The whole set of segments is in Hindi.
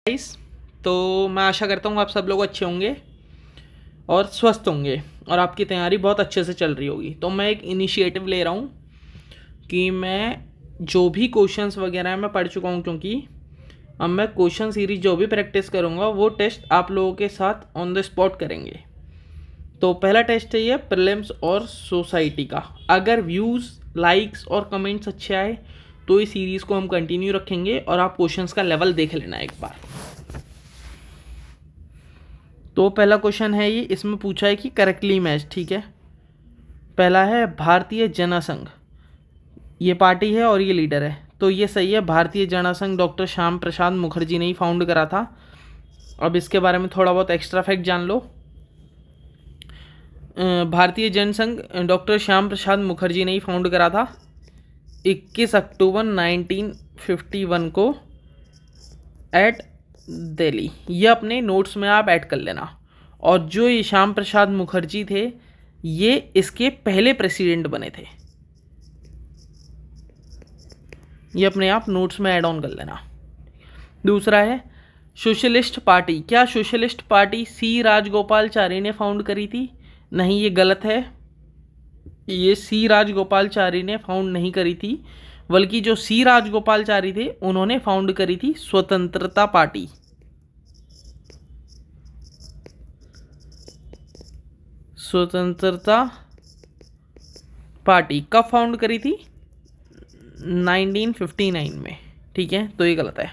गाइस, तो मैं आशा करता हूँ आप सब लोग अच्छे होंगे और स्वस्थ होंगे और आपकी तैयारी बहुत अच्छे से चल रही होगी। तो मैं एक इनिशिएटिव ले रहा हूँ कि मैं जो भी क्वेश्चंस वगैरह हैं मैं पढ़ चुका हूँ, क्योंकि अब मैं क्वेश्चन सीरीज जो भी प्रैक्टिस करूँगा वो टेस्ट आप लोगों के साथ ऑन द स्पॉट करेंगे। तो पहला टेस्ट है ये प्रीलिम्स और सोसाइटी का। अगर व्यूज़, लाइक्स और कमेंट्स अच्छे आए तो इस सीरीज़ को हम कंटिन्यू रखेंगे और आप क्वेश्चंस का लेवल देख लेना एक बार। तो पहला क्वेश्चन है ये, इसमें पूछा है कि करेक्टली मैच, ठीक है। पहला है भारतीय जनसंघ, ये पार्टी है और ये लीडर है, तो ये सही है। भारतीय जनसंघ डॉक्टर श्याम प्रसाद मुखर्जी ने ही फाउंड करा था। अब इसके बारे में थोड़ा बहुत एक्स्ट्रा फैक्ट जान लो। भारतीय जनसंघ डॉक्टर श्याम प्रसाद मुखर्जी ने ही फाउंड करा था 21 अक्टूबर 1951 को एट दिल्ली। ये अपने नोट्स में आप ऐड कर लेना। और जो ये श्याम प्रसाद मुखर्जी थे ये इसके पहले प्रेसिडेंट बने थे, ये अपने आप नोट्स में ऐड ऑन कर लेना। दूसरा है सोशलिस्ट पार्टी। क्या सोशलिस्ट पार्टी सी राजगोपालचारी ने फाउंड करी थी? नहीं, ये गलत है। ये सी राजगोपालचारी ने फाउंड नहीं करी थी, बल्कि जो सी राजगोपालचारी थे उन्होंने फाउंड करी थी स्वतंत्रता पार्टी। स्वतंत्रता पार्टी कब फाउंड करी थी? 1959 में, ठीक है, तो ये गलत है।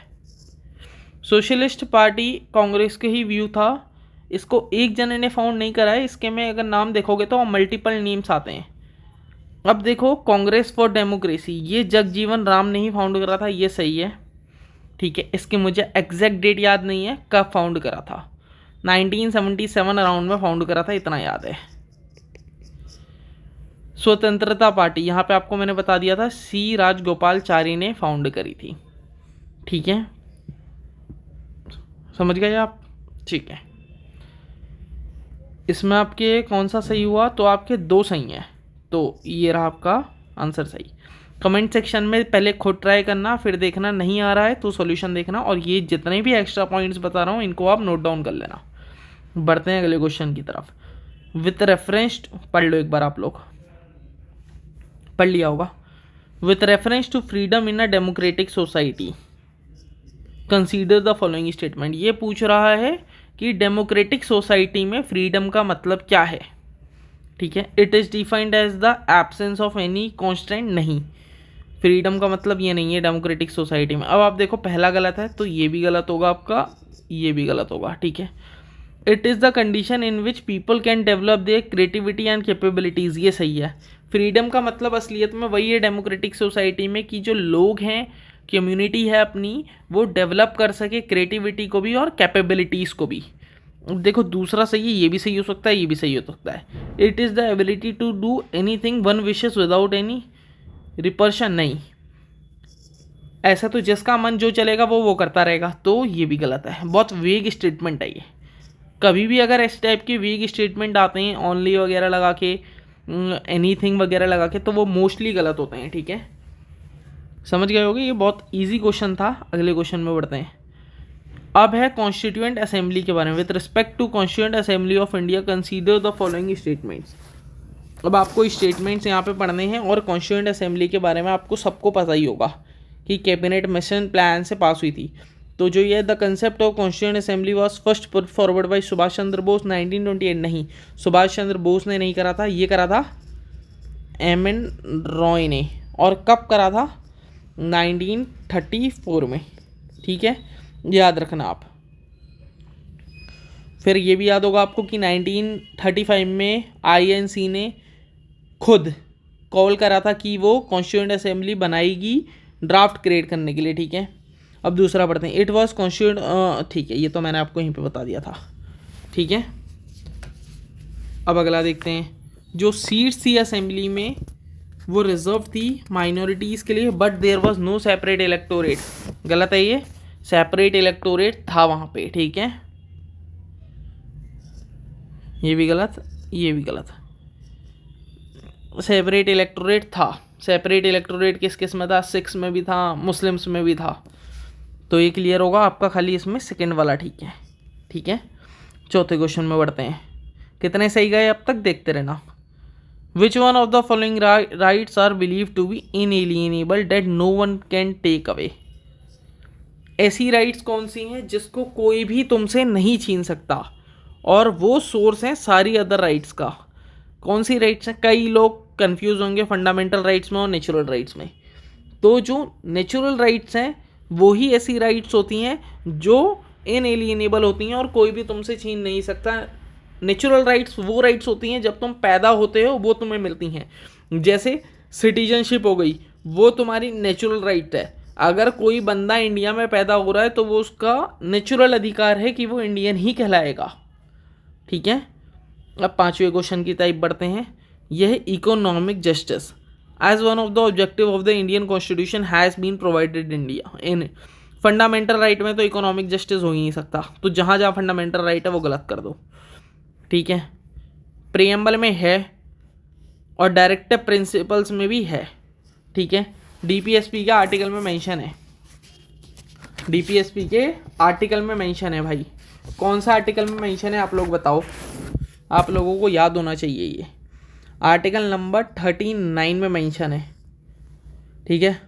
सोशलिस्ट पार्टी कांग्रेस के ही व्यू था, इसको एक जने ने फाउंड नहीं करा है। इसके में अगर नाम देखोगे तो मल्टीपल नेम्स आते हैं। अब देखो, कांग्रेस फॉर डेमोक्रेसी, ये जगजीवन राम ने ही फाउंड करा था, ये सही है, ठीक है। इसकी मुझे एग्जैक्ट डेट याद नहीं है कब फाउंड करा था, 1977 अराउंड में फाउंड करा था, इतना याद है। स्वतंत्रता पार्टी यहाँ पे आपको मैंने बता दिया था सी राजगोपालचारी ने फाउंड करी थी, ठीक है, समझ गए आप? ठीक है। इसमें आपके कौन सा सही हुआ? तो आपके दो सही हैं, तो ये रहा आपका आंसर सही। कमेंट सेक्शन में पहले खुद ट्राई करना, फिर देखना नहीं आ रहा है तो सॉल्यूशन देखना, और ये जितने भी एक्स्ट्रा पॉइंट्स बता रहा हूँ इनको आप नोट डाउन कर लेना। बढ़ते हैं अगले क्वेश्चन की तरफ। विथ रेफरेंस, पढ़ लो एक बार, आप लोग पढ़ लिया होगा। With reference to freedom in a democratic society consider the following statement. ये पूछ रहा है कि डेमोक्रेटिक सोसाइटी में फ्रीडम का मतलब क्या है, ठीक है। It is defined as the absence of any constant. नहीं, फ्रीडम का मतलब ये नहीं है डेमोक्रेटिक सोसाइटी में। अब आप देखो, पहला गलत है तो ये भी गलत होगा आपका, ये भी गलत होगा, ठीक है। It is the condition in which people can develop their creativity and capabilities, ये सही है। फ्रीडम का मतलब असलियत में वही है डेमोक्रेटिक सोसाइटी में कि जो लोग हैं, कम्युनिटी है अपनी, वो डेवलप कर सके क्रिएटिविटी को भी और कैपेबिलिटीज़ को भी। देखो, दूसरा सही है, ये भी सही हो सकता है, ये भी सही हो सकता है। It is the ability to do anything one wishes without any repercussion. नहीं, ऐसा तो जिसका मन जो चलेगा वो करता रहेगा, तो ये भी गलत है। बहुत वेग स्टेटमेंट है ये। कभी भी अगर इस टाइप के वेग स्टेटमेंट आते हैं ओनली वगैरह लगा के, एनीथिंग वगैरह लगा के, तो वो मोस्टली गलत होते हैं, ठीक है, समझ गए होगे। ये बहुत इजी क्वेश्चन था। अगले क्वेश्चन में बढ़ते हैं। अब है कॉन्स्टिट्यूएंट असेंबली के बारे में। With respect to constituent assembly of India consider the following statements. अब आपको स्टेटमेंट्स यहाँ पे पढ़ने हैं, और कॉन्स्टिट्यूएंट असेंबली के बारे में आपको सबको पता ही होगा कि कैबिनेट मिशन प्लान से पास हुई थी। तो जो ये the concept of constituent assembly was first put forward by Subhash Chandra Bose 1928। नहीं, सुभाष चंद्र बोस ने नहीं करा था, ये करा था एम.एन. रॉय ने। और कब करा था? 1934 में, ठीक है, याद रखना आप। फिर ये भी याद होगा आपको कि 1935 में आईएनसी ने खुद कॉल करा था कि वो कॉन्स्टिट्यूएंट असेंबली बनाएगी ड्राफ्ट क्रिएट करने के लिए, ठीक है। अब दूसरा पढ़ते हैं। इट वाज कॉन्स्टिट्यूएंट, ठीक है, ये तो मैंने आपको यहीं पे बता दिया था, ठीक है। अब अगला देखते हैं। जो सीट्स थी असेंबली में वो रिजर्व थी माइनॉरिटीज़ के लिए, but there was no separate electorate. गलत है ये, सेपरेट इलेक्टोरेट था वहाँ पे, ठीक है, ये भी गलत, ये भी गलत। सेपरेट इलेक्टोरेट था। सेपरेट इलेक्टोरेट किस किस में था? सिक्स में भी था, मुस्लिम्स में भी था, तो ये क्लियर होगा आपका, खाली इसमें सेकेंड वाला ठीक है। ठीक है, चौथे क्वेश्चन में बढ़ते हैं। कितने सही गए अब तक देखते रहना। Which one of the following rights are believe to be inalienable that no one can take away. ऐसी राइट्स कौन सी हैं जिसको कोई भी तुमसे नहीं छीन सकता, और वो सोर्स हैं सारी अदर राइट्स का। कौन सी राइट्स हैं? कई लोग कंफ्यूज होंगे फंडामेंटल राइट्स में और नेचुरल राइट्स में। तो जो नेचुरल राइट्स हैं वो ही ऐसी राइट्स होती हैं जो इनएलिएनेबल होती हैं और कोई भी तुमसे छीन नहीं सकता। नेचुरल राइट्स वो राइट्स होती हैं जब तुम पैदा होते हो वो तुम्हें मिलती हैं, जैसे सिटीजनशिप हो गई, वो तुम्हारी नेचुरल राइट है। अगर कोई बंदा इंडिया में पैदा हो रहा है तो वो उसका नेचुरल अधिकार है कि वो इंडियन ही कहलाएगा। ठीक है, अब पांचवें क्वेश्चन की टाइप बढ़ते हैं। यह economic justice as one of the objective of the Indian constitution has been provided India in. Fundamental right में तो इकोनॉमिक जस्टिस हो ही नहीं सकता, तो जहाँ जहाँ फंडामेंटल राइट है वो गलत कर दो। ठीक है, प्रीएम्बल में है और डायरेक्टिव प्रिंसिपल्स में भी है। ठीक है, डीपीएसपी के आर्टिकल में मेंशन है, डीपीएसपी के आर्टिकल में मेंशन है भाई। कौन सा आर्टिकल में मेंशन है आप लोग बताओ, आप लोगों को याद होना चाहिए। ये आर्टिकल नंबर 39 में मेंशन है। ठीक है,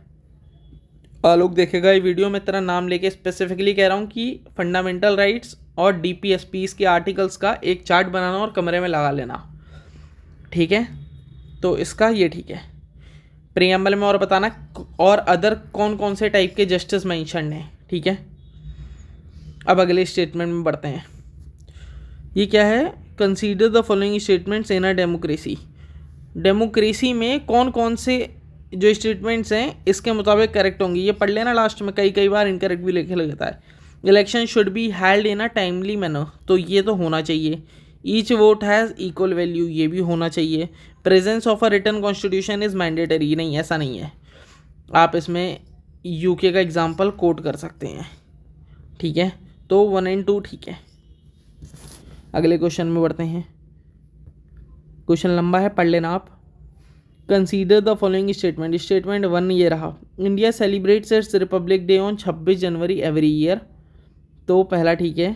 आलोक देखेगा ये वीडियो, मैं तेरा नाम लेके स्पेसिफिकली कह रहा हूँ कि फंडामेंटल राइट्स और डीपीएसपी के आर्टिकल्स का एक चार्ट बनाना और कमरे में लगा लेना। ठीक है, तो इसका ये ठीक है। प्रीएम्बल में और बताना और अदर कौन कौन से टाइप के जस्टिस मेंशन है। ठीक है, अब अगले स्टेटमेंट में बढ़ते हैं। ये क्या है? Consider the following statements in a democracy. Democracy में कौन कौन से जो स्टेटमेंट्स हैं इसके मुताबिक करेक्ट होंगी, ये पढ़ लेना लास्ट में, कई बार इनकरेक्ट भी लिखे लगता है। Election should be held in a timely manner, तो ये तो होना चाहिए। Each vote has equal value, ये भी होना चाहिए। Presence of a written constitution is mandatory, नहीं ऐसा नहीं है। आप इसमें यूके का एग्जाम्पल कोट कर सकते हैं। ठीक है, तो 1 और 2 ठीक है। अगले क्वेश्चन में बढ़ते हैं। क्वेश्चन लंबा है, पढ़ लेना आप। Consider the following statement. Statement 1 ये रहा, India celebrates it's Republic day on 26 January every year, तो पहला ठीक है।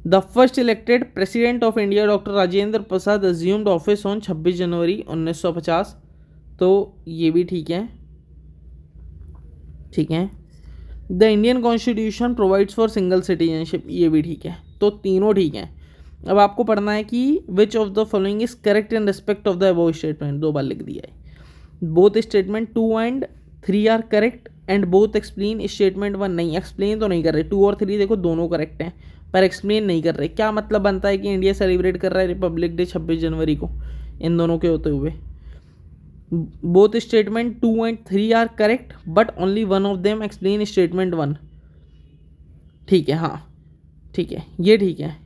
The first elected president of India doctor Rajendra Prasad assumed office on 26 जनवरी 1950, तो ये भी ठीक है। ठीक है, the Indian constitution provides for single citizenship, ये भी ठीक है। तो तीनों ठीक हैं। अब आपको पढ़ना है कि which of the following is correct in respect of the above statement, 2 बार लिख दिया है। बोथ स्टेटमेंट 2 और 3 are correct and both explain statement 1 नहीं, एक्सप्लेन तो नहीं कर रहे। 2 और 3 देखो दोनों करेक्ट हैं पर एक्सप्लेन नहीं कर रहे। क्या मतलब बनता है कि इंडिया सेलिब्रेट कर रहा है रिपब्लिक डे 26 जनवरी को इन दोनों के होते हुए। बोथ स्टेटमेंट 2 और 3 are correct but only one of them explain statement 1। ठीक है, हाँ ठीक है, ये ठीक है।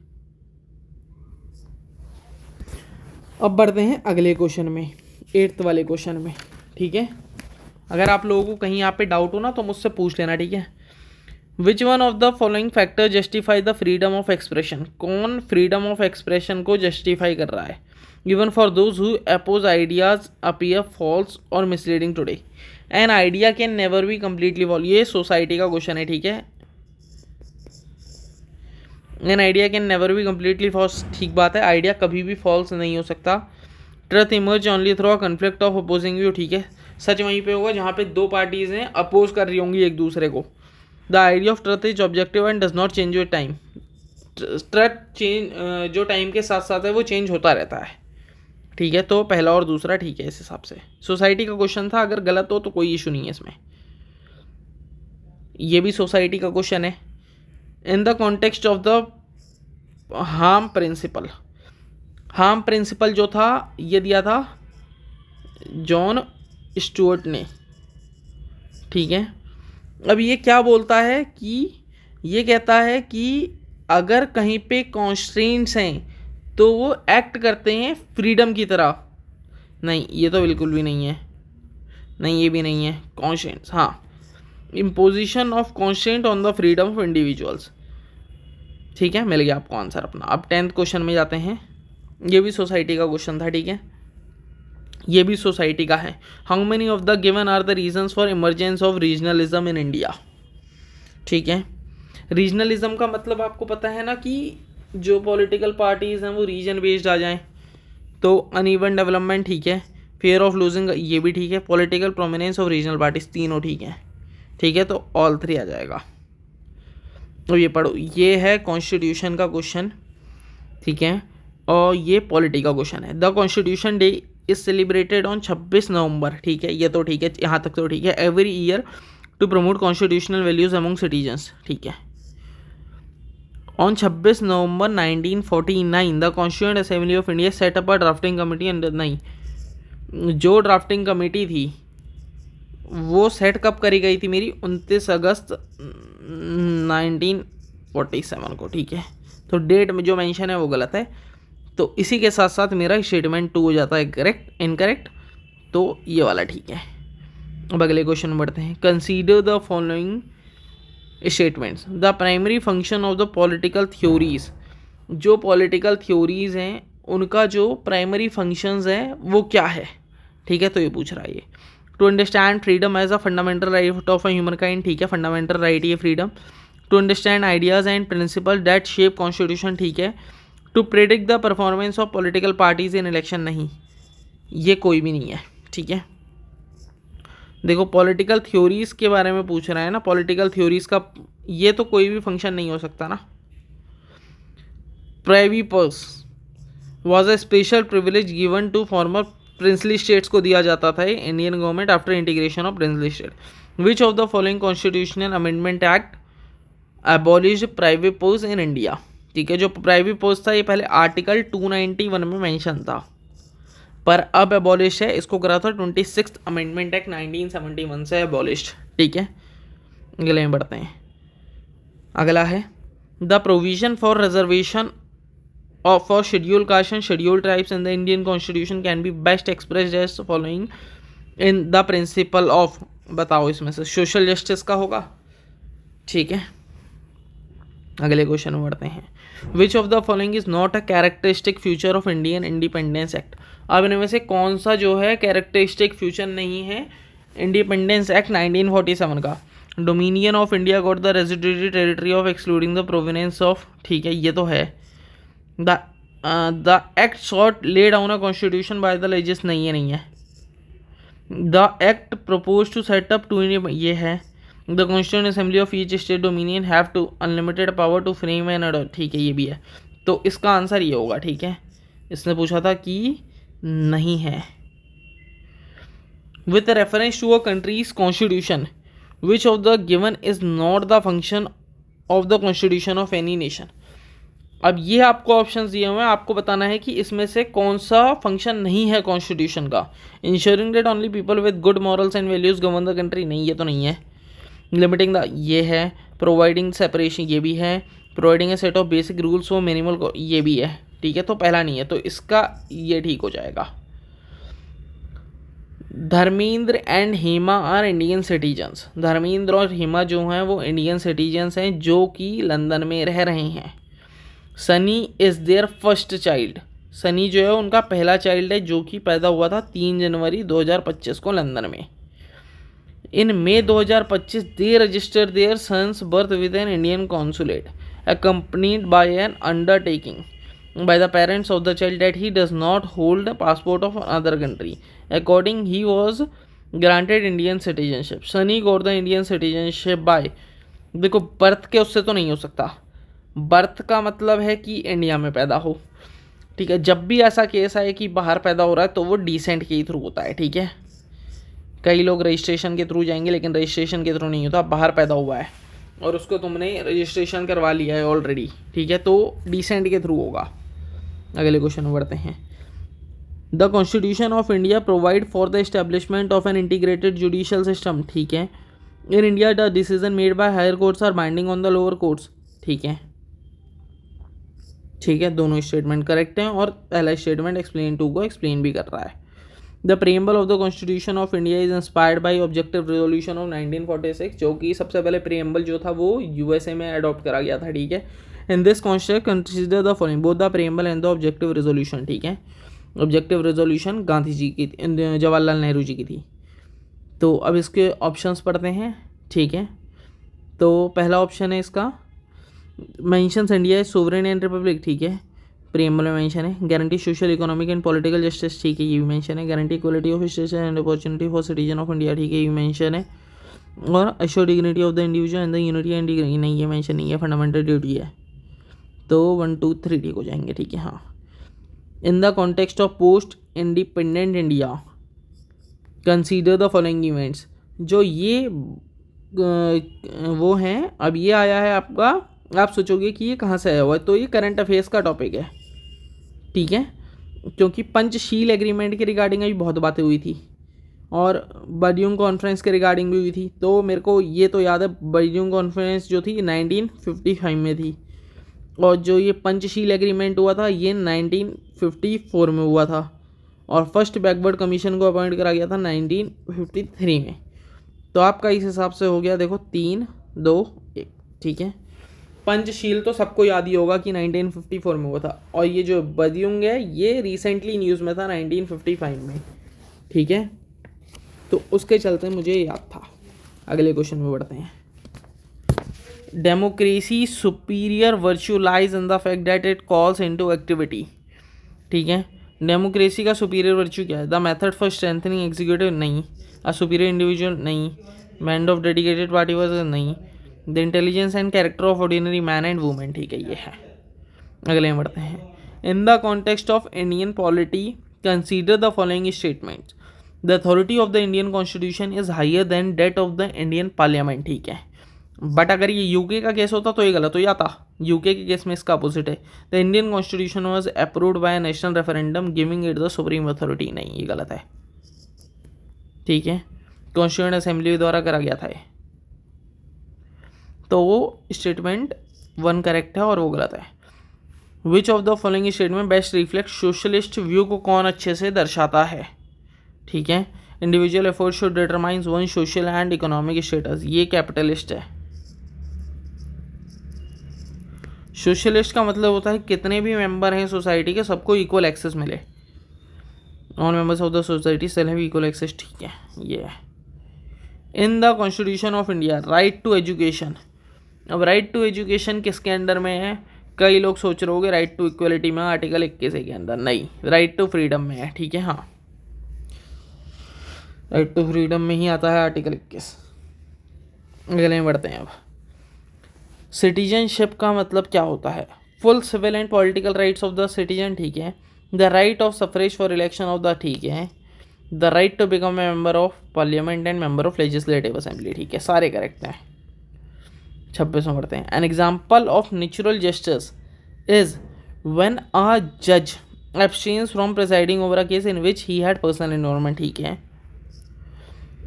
अब बढ़ते हैं अगले क्वेश्चन में, 8th वाले क्वेश्चन में। ठीक है, अगर आप लोगों को कहीं यहाँ पे डाउट हो ना तो मुझसे पूछ लेना। ठीक है, which one of the following factor justify the freedom of expression. कौन फ्रीडम ऑफ एक्सप्रेशन को जस्टिफाई कर रहा है? Given for those who oppose ideas appear false और misleading today, an idea can never be completely false. ये सोसाइटी का क्वेश्चन है। ठीक है, an idea can never be completely false, ठीक बात है, आइडिया कभी भी फॉल्स नहीं हो सकता। Truth emerge only through a conflict of opposing view, ठीक है, सच वहीं पे होगा जहाँ पे 2 पार्टीज हैं अपोज कर रही होंगी एक दूसरे को। The idea of truth is objective and does not change with time. Truth change जो टाइम के साथ साथ है वो चेंज होता रहता है। ठीक है, तो पहला और दूसरा ठीक है इस हिसाब से। सोसाइटी का क्वेश्चन था, अगर गलत हो तो कोई इशू नहीं है इसमें। ये भी सोसाइटी का क्वेश्चन है। In the context of the harm principal, harm principal जो था ये दिया था जॉन स्टुअर्ट ने। ठीक है, अब ये क्या बोलता है कि ये कहता है कि अगर कहीं पे कॉन्स्ट्रेंट्स हैं तो वो एक्ट करते हैं फ्रीडम की तरह। नहीं, ये तो बिल्कुल भी नहीं है, नहीं ये भी नहीं है। कॉन्स्ट्रेंट्स, हाँ, imposition of constraint on the freedom of individuals. ठीक है, मिल गया आपको आंसर अपना। अब 10th क्वेश्चन में जाते हैं। ये भी सोसाइटी का क्वेश्चन था। ठीक है, ये भी सोसाइटी का है। How many of the given are the reasons for emergence of regionalism in India. ठीक है, रीजनलिज्म का मतलब आपको पता है ना कि जो पॉलिटिकल पार्टीज हैं वो रीजन बेस्ड आ जाएं, तो अनइवन डेवलपमेंट ठीक है, फेयर ऑफ लूजिंग ये भी ठीक है, political prominence of regional parties तीनों ठीक हैं। ठीक है, तो ऑल 3 आ जाएगा। तो ये पढ़ो, ये है कॉन्स्टिट्यूशन का क्वेश्चन। ठीक है, और ये पॉलिटी का क्वेश्चन है। The constitution day is celebrated on 26 नवंबर। ठीक है, ये तो ठीक है, यहाँ तक तो ठीक है। Every year to promote constitutional values among citizens. ठीक है, on 26 November 1949 the constituent assembly of India set up a drafting committee under. नहीं, जो ड्राफ्टिंग कमेटी थी वो सेट कब करी गई थी मेरी? 29 अगस्त 1947 को। ठीक है, तो डेट में जो मेंशन है वो गलत है, तो इसी के साथ साथ मेरा स्टेटमेंट 2 हो जाता है करेक्ट इनकरेक्ट, तो ये वाला ठीक है। अब अगले क्वेश्चन में बढ़ते हैं। Consider the following statements. The primary function of the political theories. जो पॉलिटिकल थ्योरीज हैं उनका जो प्राइमरी फंक्शंस हैं वो क्या है? ठीक है, तो ये पूछ रहा है ये। To understand freedom as a fundamental right of a human kind. ठीक है, फंडामेंटल राइट ये freedom. To understand ideas and principle that shape constitution. ठीक है। To predict the performance of political parties in election. नहीं, ये कोई भी नहीं है। ठीक है, देखो पॉलिटिकल थ्योरीज के बारे में पूछ रहा है ना, पॉलिटिकल थ्योरीज का ये तो कोई भी फंक्शन नहीं हो सकता ना। Privy purse was a special privilege given to former princely states को दिया जाता था Indian government after integration of princely state. Which of the following constitutional amendment act abolish private purse in India. ठीक है, जो प्राइवेट पर्स था ये पहले आर्टिकल 291 में मेंशन था, पर अब एबॉलिश है। इसको करा था 26th अमेंडमेंट एक्ट 1971 से एबॉलिश्ड। ठीक है, अगले में बढ़ते हैं। अगला है the provision for reservation for schedule caste and schedule tribes in the Indian constitution can be best expressed as following in the principle of. बताओ इसमें से सोशल जस्टिस का होगा। ठीक है, अगले क्वेश्चन में बढ़ते हैं। विच of the following is not a characteristic future of Indian independence act. अब इनमें से कौन सा जो है कैरेक्टरिस्टिक फ्यूचर नहीं है इंडिपेंडेंस एक्ट 1947 का? Dominion of India got the resident territory of excluding the provinces of. ठीक है, ये तो है। The act shall lay down a constitution by the लेजिस। नहीं है, नहीं है। The act propose to set up two, ये है। The constituent assembly of each state dominion have to unlimited power to frame and adopt. ठीक है, ये भी है, तो इसका आंसर ये होगा। ठीक है, इसने पूछा था कि नहीं है। With reference to a country's constitution which of the given is not the function of the constitution of any nation. अब ये आपको ऑप्शंस दिए हुए हैं, आपको बताना है कि इसमें से कौन सा फंक्शन नहीं है कॉन्स्टिट्यूशन का। Ensuring that only people with good morals and values govern the country. नहीं, ये तो नहीं है। लिमिटिंग द, ये है। प्रोवाइडिंग सेपरेशन, ये भी है। Providing A set of basic rules for minimal, ये भी है। ठीक है, तो पहला नहीं है, तो इसका ये ठीक हो जाएगा। Dharmendra and Hema are Indian citizens. Dharmendra और हेमा जो हैं वो इंडियन सिटीजन्स हैं जो कि लंदन में रह रहे हैं। Sunny is their first child. Sunny जो है उनका पहला चाइल्ड है जो कि पैदा हुआ था 3 जनवरी 2025 को लंदन में। In May 2025 they register their sons birth with an Indian consulate accompanied by an undertaking by the parents of the child that he does not hold a passport of another country. According, he was granted Indian citizenship. Sunny got the Indian citizenship by, देखो बर्थ के उससे तो नहीं हो सकता। बर्थ का मतलब है कि इंडिया में पैदा हो। ठीक है, जब भी ऐसा केस आए कि बाहर पैदा हो रहा है तो वो डिसेंट के थ्रू होता है। ठीक है, कई लोग रजिस्ट्रेशन के थ्रू जाएंगे लेकिन रजिस्ट्रेशन के थ्रू नहीं होता। बाहर पैदा हुआ है और उसको तुमने रजिस्ट्रेशन करवा लिया है ऑलरेडी। ठीक है, तो डिसेंट के थ्रू होगा। अगले क्वेश्चन में बढ़ते हैं। The constitution of India provide for the establishment of an integrated judicial system. ठीक है, in India the decision made by higher courts are binding on the lower courts. ठीक है, ठीक है, दोनों स्टेटमेंट करेक्ट हैं और पहला स्टेटमेंट एक्सप्लेन 2 को एक्सप्लेन भी कर रहा है। The preamble of the constitution of India is inspired by objective resolution of 1946, जो कि सबसे पहले प्रीएम्बल जो था वो यूएसए में अडॉप्ट करा गया था। ठीक है, in this constitution consider the following both the preamble and the objective resolution. ठीक है, ऑब्जेक्टिव रेजोल्यूशन गांधी जी की, जवाहरलाल नेहरू जी की थी। तो अब इसके ऑप्शंस पढ़ते हैं, ठीक है। तो पहला ऑप्शन है इसका, mentions India is sovereign and Republic, ठीक है, प्रीएम्बल में मेंशन है। Guarantee social economic and political justice, ठीक है, ये भी मेंशन है। Guarantee equality of status and opportunity for citizen of India, ठीक है, ये भी मेंशन है। और assure dignity of the individual and the unity and dignity, नहीं ये मेंशन नहीं है, फंडामेंटल ड्यूटी है। तो 1 2 3 ठीक हो जाएंगे, ठीक है। हाँ, इन the context of post independent India consider the following events, जो ये वो हैं। अब ये आया है आपका, आप सोचोगे कि ये कहाँ से आया हुआ है, तो ये करंट अफेयर्स का टॉपिक है, ठीक है, क्योंकि पंचशील एग्रीमेंट के रिगार्डिंग अभी बहुत बातें हुई थी और बर्लिन कॉन्फ्रेंस के रिगार्डिंग भी हुई थी। तो मेरे को ये तो याद है, बर्लिन कॉन्फ्रेंस जो थी 1955 में थी, और जो ये पंचशील एग्रीमेंट हुआ था ये 1954 में हुआ था, और फर्स्ट बैकवर्ड कमीशन को अपॉइंट करा गया था 1953 में। तो आपका इस हिसाब से हो गया, देखो 3 2 1, ठीक है। पंचशील तो सबको याद ही होगा कि 1954 में हुआ था, और ये जो बदियुंग है ये रिसेंटली न्यूज़ में था 1955 में, ठीक है। तो उसके चलते मुझे याद था। अगले क्वेश्चन में बढ़ते हैं। Democracy superior virtue lies in the fact that it calls into activity, ठीक है। डेमोक्रेसी का सुपीरियर वर्च्यू क्या है? The method for strengthening executive, नहीं। अ सुपीरियर इंडिविजुअल, नहीं। मैंड ऑफ डेडिकेटेड पार्टी वर्कर्स, नहीं। The intelligence and character of ordinary man and women, ठीक है, ये है। अगले में बढ़ते हैं। In the context of Indian polity consider the following statements. The authority of the Indian constitution is higher than that of the Indian parliament, ठीक है। बट अगर ये यूके का केस होता तो ये गलत हो जाता। यूके के केस में इसका अपोजिट है। The Indian constitution was approved by national referendum giving it the supreme authority, नहीं, ये गलत है, ठीक है। कॉन्स्टिट्यूएंट असेंबली द्वारा करा गया था ये, तो वो स्टेटमेंट 1 करेक्ट है और वो गलत है। विच of the following statement best reflect socialist view को कौन अच्छे से दर्शाता है, ठीक है। Individual effort should determines one social and economic status, ये कैपिटलिस्ट है। सोशलिस्ट का मतलब होता है कितने भी मेंबर हैं सोसाइटी के सबको इक्वल एक्सेस मिले। All members of the society shall have equal access, ठीक है, ये है। In the constitution of India right to education, अब राइट टू एजुकेशन किसके अंडर में है? कई लोग सोच रहे होंगे राइट टू इक्वलिटी में, आर्टिकल 21 के अंदर, नहीं, राइट टू फ्रीडम में है, ठीक है। हाँ, राइट टू फ्रीडम में ही आता है आर्टिकल 21। अगले में बढ़ते हैं। अब सिटीजनशिप का मतलब क्या होता है? Full civil and political rights of the citizen, ठीक है। The right of suffrage for election of the, ठीक है। The right to become a member of parliament and member of legislative assembly, ठीक है, सारे करेक्ट हैं। 26 में बढ़ते हैं। An example of natural justice is when a जज abstains from presiding over a case in which he had personal involvement, ठीक है।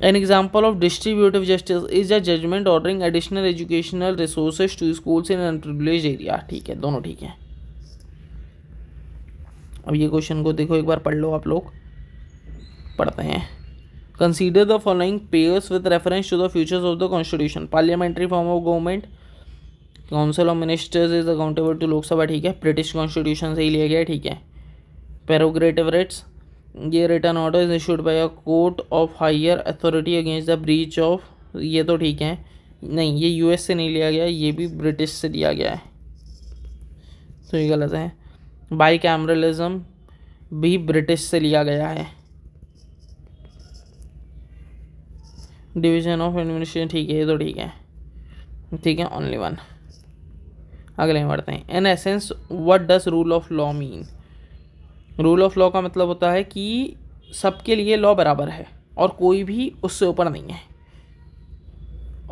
An example of distributive justice is a judgment ordering additional educational resources to schools in unprivileged area, ठीक है, दोनों ठीक है। अब ये क्वेश्चन को देखो एक बार, पढ़ लो आप लोग, पढ़ते हैं। Consider the following pairs with reference to the features of the constitution. Parliamentary form of government, council of ministers is accountable to Lok Sabha, ठीक है, ब्रिटिश कॉन्स्टिट्यूशन से ही लिया गया, ठीक है। प्रेरोगेटिव राइट्स, ये written order is issued by a court of higher authority against the breach of, ये तो ठीक है, नहीं, ये यूएस से नहीं लिया गया, ये भी ब्रिटिश से लिया गया है, तो ये गलत है। बाई कैमरलिज्म भी ब्रिटिश से लिया गया है। डिवीजन ऑफ एडमिनिस्ट्रेशन, ठीक है, ये तो ठीक है, ठीक है, ओनली 1। अगले में बढ़ते हैं। In essence what does rule of law mean? Rule of law का मतलब होता है कि सबके लिए लॉ बराबर है और कोई भी उससे ऊपर नहीं है।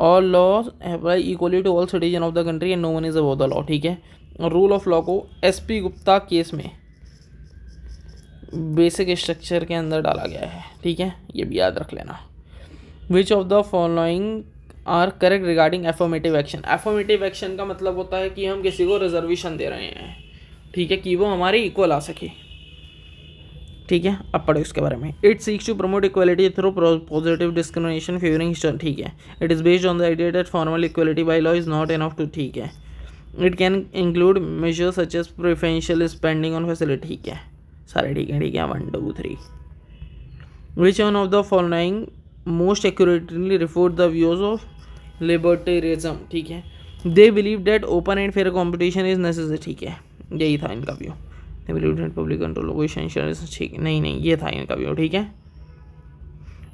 All laws apply equally to all citizen of the country and no one is above the law, ठीक है। और रूल ऑफ लॉ को एसपी गुप्ता केस में बेसिक स्ट्रक्चर के अंदर डाला गया है, ठीक है, ये भी याद रख लेना। Which of the following are correct regarding affirmative action? Affirmative action का मतलब होता है कि हम किसी को रिजर्वेशन दे रहे हैं, ठीक है, कि वो हमारे इक्वल आ सके, ठीक है। अब पढ़ो इसके बारे में। It seeks to promote equality through positive discrimination favouring, ठीक है। It is based on the idea that formal equality by law is not enough to, ठीक है। It can include measures such as preferential spending on facility, ठीक है, सारे ठीक है 1 2 3। Which one of the following most accurately report the views of libertarianism, ठीक है। They believe that open and fair competition is necessary, ठीक है, यही था इनका व्यू। दे बिलीव डेट पब्लिक कंट्रोल ठीक है, नहीं ये था इनका व्यू, ठीक है।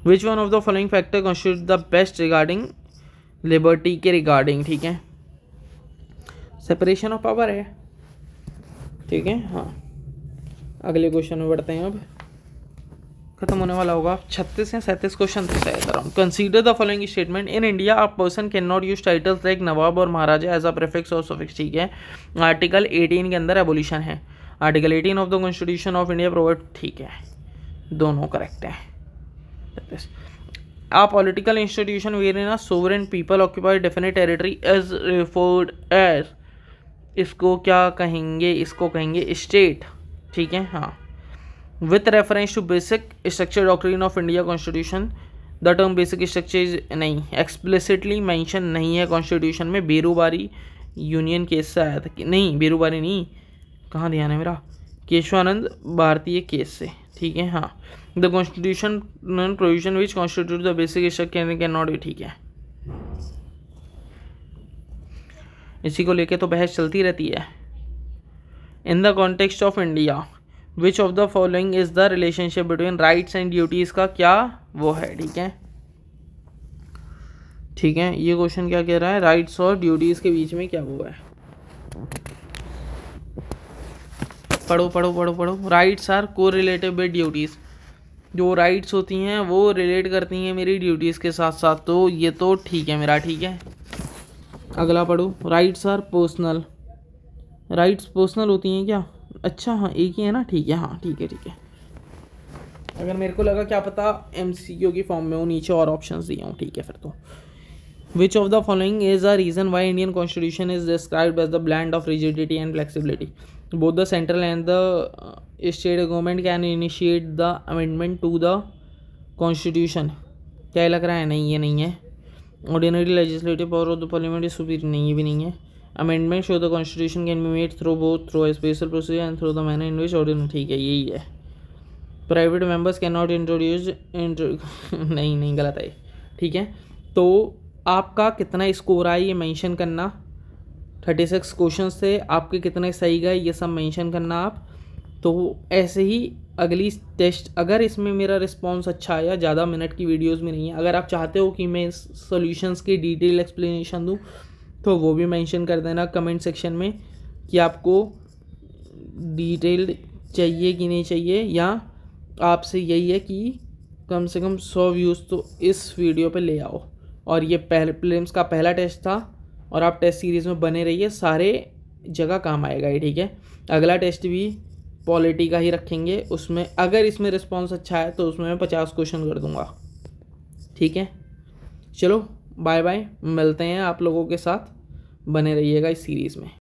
Which one of the following factor constitute the best regarding liberty के रिगार्डिंग, ठीक है, सेपरेशन ऑफ पावर है, ठीक है। हाँ, अगले क्वेश्चन में बढ़ते हैं। अब खत्म होने वाला होगा, 36 या 37 क्वेश्चन थे शायद around. Consider the following statement, in India a person can not use titles like nawab और महाराजा एज अ प्रीफिक्स और सफिक्स, ठीक है। आर्टिकल 18 के अंदर एबोलिशन है। Article 18 of the constitution of India provide, ठीक है, दोनों करेक्ट है। A political institution wherein a sovereign people occupy definite territory is referred as, इसको क्या कहेंगे, इसको कहेंगे स्टेट, ठीक है। हाँ, with reference to basic structure doctrine of India constitution, the term basic structure is नहीं एक्सप्लिसिटली मेंशन नहीं है कॉन्स्टिट्यूशन में। बेरूबारी यूनियन केस से आया था कि नहीं, बेरूबारी नहीं, कहाँ ध्यान है मेरा, केशवानंद भारतीय केस से, ठीक है। हाँ, the constitution provision which constitute the basic structure can not be, ठीक है। इसी को लेके तो बहस चलती रहती है। In the context of India which of the following is the relationship between rights and duties का क्या वो है, ठीक है, ठीक है। ये क्वेश्चन क्या कह रहा है, राइट्स और ड्यूटीज के बीच में क्या वो है। पढ़ो पढ़ो पढ़ो पढ़ो। राइट्स आर को रिलेटिव विद ड्यूटीज, जो राइट्स होती हैं वो रिलेट करती हैं मेरी ड्यूटीज़ के साथ साथ, तो ये तो ठीक है मेरा, ठीक है। अगला पढ़ो, rights are personal, rights personal होती हैं क्या, अच्छा हाँ एक ही है ना, ठीक है, हाँ ठीक है। अगर मेरे को लगा क्या पता MCQ की फॉर्म में वो नीचे और ऑप्शंस दिए हूँ, ठीक है फिर तो। Which of the following is a reason why Indian constitution is described as the blend of rigidity and flexibility, both the central and the state government can initiate the amendment to the constitution, क्या लग रहा है, नहीं ये नहीं है। Ordinary legislative power of the parliament is superior, नहीं ये भी नहीं है। Amendment show the constitution can be made through both through a special procedure and through the manner in which ordinary, ठीक है यही है। Private members can not introduce नहीं गलत है, ठीक है। तो आपका कितना स्कोर आया ये मेंशन करना, 36 क्वेश्चन थे, आपके कितने सही गए ये सब मेंशन करना आप। तो ऐसे ही अगली टेस्ट, अगर इसमें मेरा रिस्पांस अच्छा आया, ज़्यादा मिनट की वीडियोस में नहीं है, अगर आप चाहते हो कि मैं सॉल्यूशंस की डिटेल एक्सप्लेनेशन दूं तो वो भी मेंशन कर देना कमेंट सेक्शन में कि आपको डिटेल चाहिए कि नहीं चाहिए, या आपसे यही है कि कम से कम 100 व्यूज़ तो इस वीडियो पे ले आओ। और ये प्रीलिम्स का पहला टेस्ट था और आप टेस्ट सीरीज़ में बने रहिए, सारे जगह काम आएगा ये, ठीक है। अगला टेस्ट भी पॉलिटी का ही रखेंगे, उसमें अगर इसमें रिस्पांस अच्छा है तो उसमें मैं 50 क्वेश्चन कर दूंगा, ठीक है। चलो बाय बाय, मिलते हैं आप लोगों के साथ, बने रहिएगा इस सीरीज़ में।